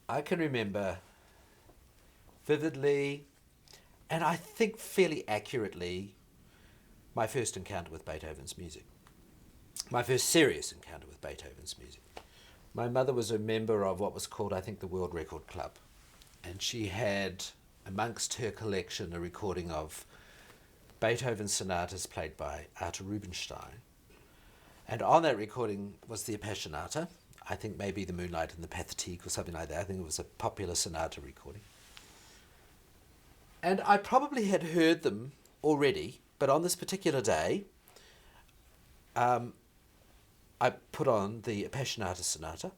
I can remember vividly, and I think fairly accurately, my first encounter with Beethoven's music. My first serious encounter with Beethoven's music. My mother was a member of what was called, I think, the World Record Club. And she had, amongst her collection, a recording of Beethoven's sonatas played by Arthur Rubinstein. And on that recording was the Appassionata, I think maybe the Moonlight and the Pathétique or something like that. I think it was a popular sonata recording. And I probably had heard them already, but on this particular day, I put on the Appassionata Sonata,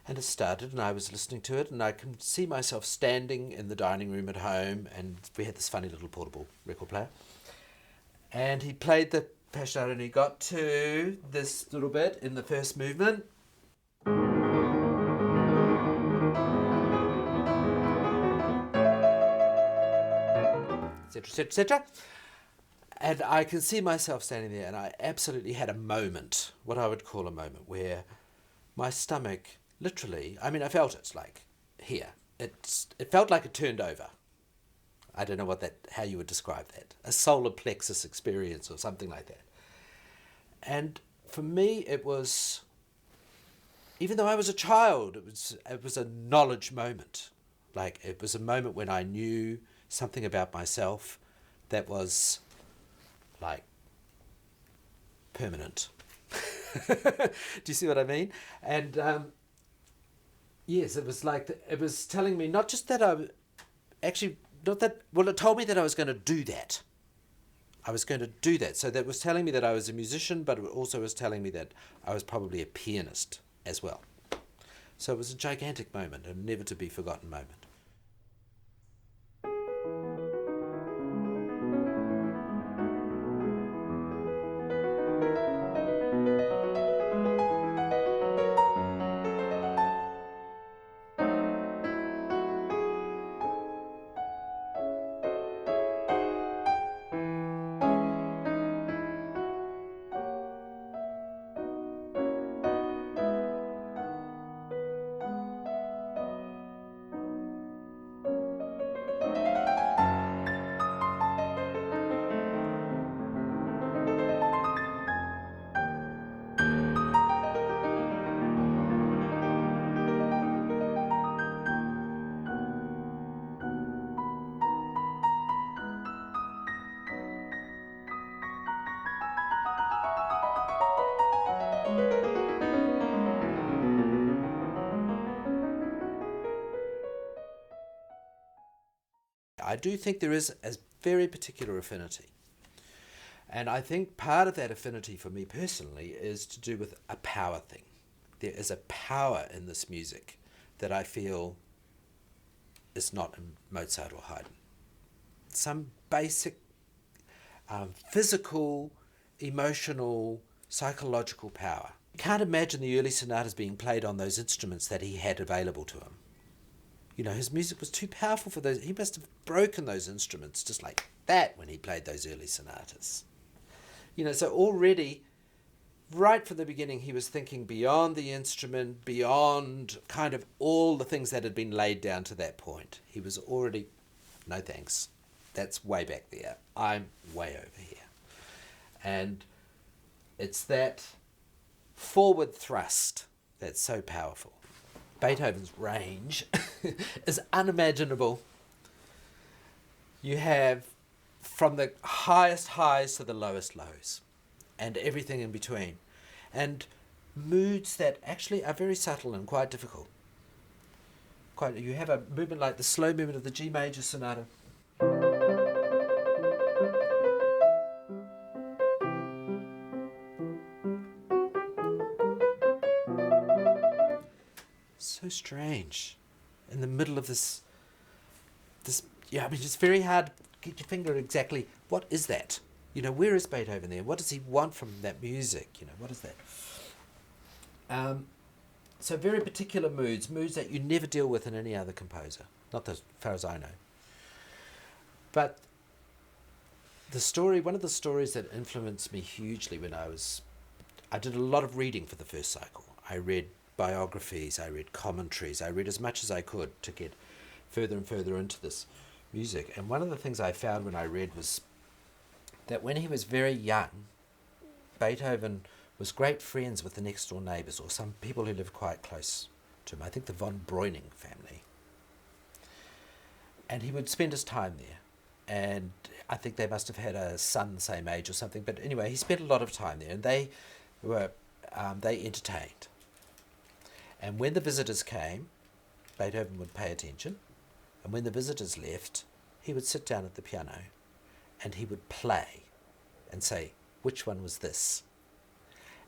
and it started, and I was listening to it, and I can see myself standing in the dining room at home, and we had this funny little portable record player, and he played the Appassionata, and he got to this little bit in the first movement, etc., etc., etc. And I can see myself standing there, and I absolutely had a moment, what I would call a moment, where my stomach, literally, I mean, I felt it, like, here. It felt like it turned over. I don't know how you would describe that. A solar plexus experience or something like that. And for me, it was, even though I was a child, it was a knowledge moment. Like, it was a moment when I knew something about myself that was, like, permanent. Do you see what I mean? And yes, it was like, it was telling me not just that it told me that I was going to do that. I was going to do that. So that was telling me that I was a musician, but it also was telling me that I was probably a pianist as well. So it was a gigantic moment, a never to be forgotten moment. I do think there is a very particular affinity. And I think part of that affinity for me personally is to do with a power thing. There is a power in this music that I feel is not in Mozart or Haydn. Some basic physical, emotional, psychological power. You can't imagine the early sonatas being played on those instruments that he had available to him. You know, his music was too powerful for those. He must have broken those instruments just like that when he played those early sonatas. You know, so already, right from the beginning, he was thinking beyond the instrument, beyond kind of all the things that had been laid down to that point. He was already, no thanks, that's way back there. I'm way over here. And it's that forward thrust that's so powerful. Beethoven's range is unimaginable. You have from the highest highs to the lowest lows and everything in between. And moods that actually are very subtle and quite difficult. You have a movement like the slow movement of the G major sonata. So strange. In the middle of this, yeah, I mean, it's very hard to get your finger exactly, what is that? You know, where is Beethoven there? What does he want from that music? You know, what is that? So very particular moods that you never deal with in any other composer, not as far as I know. But one of the stories that influenced me hugely when I did a lot of reading for the first cycle. I read biographies, I read commentaries, I read as much as I could to get further and further into this music. And one of the things I found when I read was that when he was very young, Beethoven was great friends with the next door neighbours, or some people who lived quite close to him. I think the von Breuning family. And he would spend his time there. And I think they must have had a son the same age or something. But anyway, he spent a lot of time there, and they entertained. And when the visitors came, Beethoven would pay attention. And when the visitors left, he would sit down at the piano and he would play and say, which one was this?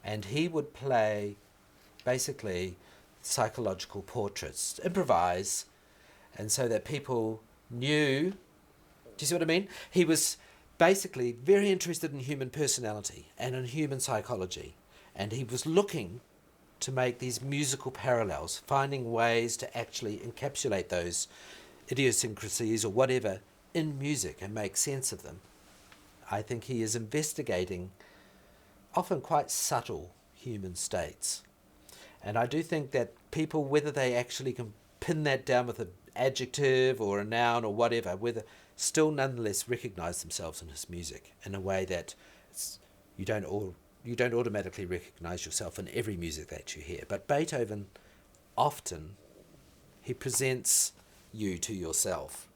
And he would play basically psychological portraits, improvise, and so that people knew. Do you see what I mean? He was basically very interested in human personality and in human psychology. And he was looking to make these musical parallels, finding ways to actually encapsulate those idiosyncrasies or whatever in music and make sense of them. I think he is investigating often quite subtle human states. And I do think that people, whether they actually can pin that down with an adjective or a noun or whatever, whether still nonetheless recognize themselves in his music in a way that you don't automatically recognize yourself in every music that you hear. But Beethoven, often, he presents you to yourself.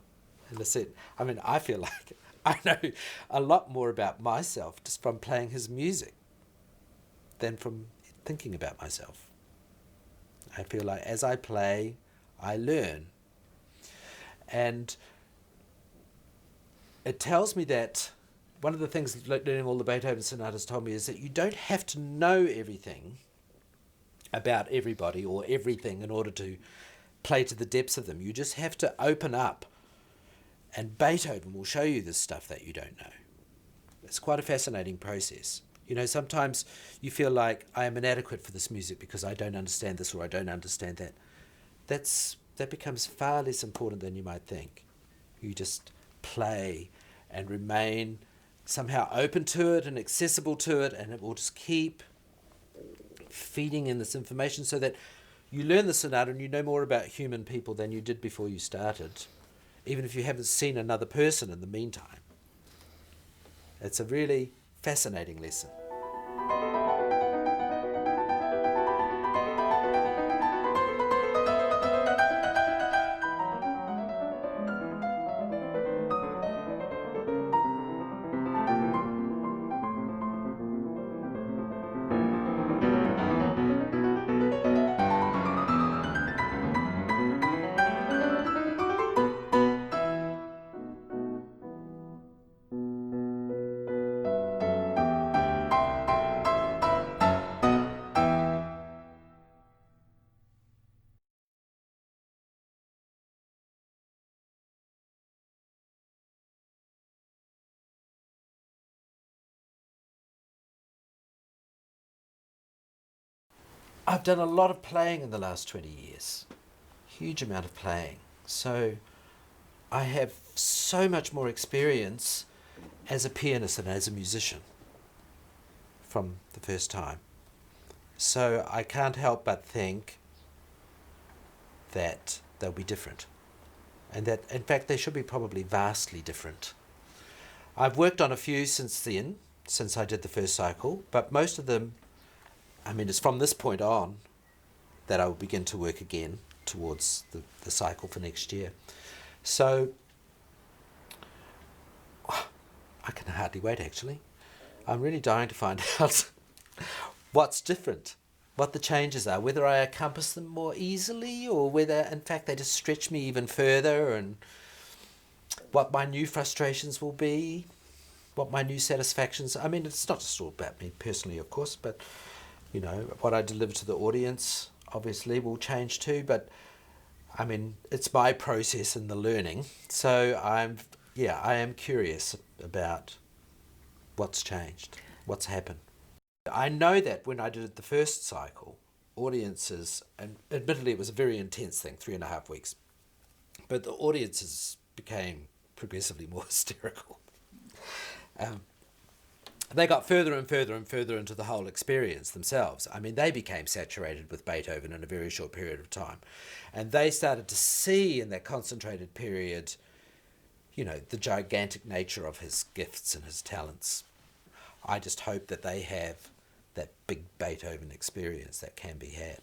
And I feel like I know a lot more about myself just from playing his music than from thinking about myself. I feel like as I play, I learn. And it tells me that one of the things learning all the Beethoven sonatas told me is that you don't have to know everything about everybody or everything in order to play to the depths of them. You just have to open up, and Beethoven will show you this stuff that you don't know. It's quite a fascinating process. You know, sometimes you feel like I am inadequate for this music because I don't understand this or I don't understand that. That becomes far less important than you might think. You just play and remain somehow open to it and accessible to it, and it will just keep feeding in this information so that you learn the sonata and you know more about human people than you did before you started, even if you haven't seen another person in the meantime. It's a really fascinating lesson. I've done a lot of playing in the last 20 years. Huge amount of playing. So I have so much more experience as a pianist and as a musician from the first time. So I can't help but think that they'll be different. And that, in fact, they should be probably vastly different. I've worked on a few since then, since I did the first cycle, but most of them, it's from this point on that I will begin to work again towards the cycle for next year. So I can hardly wait, actually. I'm really dying to find out what's different, what the changes are, whether I encompass them more easily or whether, in fact, they just stretch me even further, and what my new frustrations will be, what my new satisfactions. It's not just all about me personally, of course, but what I deliver to the audience obviously will change too, but it's my process in the learning. So I am curious about what's changed, what's happened. I know that when I did the first cycle, audiences, and admittedly it was a very intense thing, 3.5 weeks, but the audiences became progressively more hysterical. they got further and further and further into the whole experience themselves. I mean, they became saturated with Beethoven in a very short period of time. And they started to see in that concentrated period, the gigantic nature of his gifts and his talents. I just hope that they have that big Beethoven experience that can be had.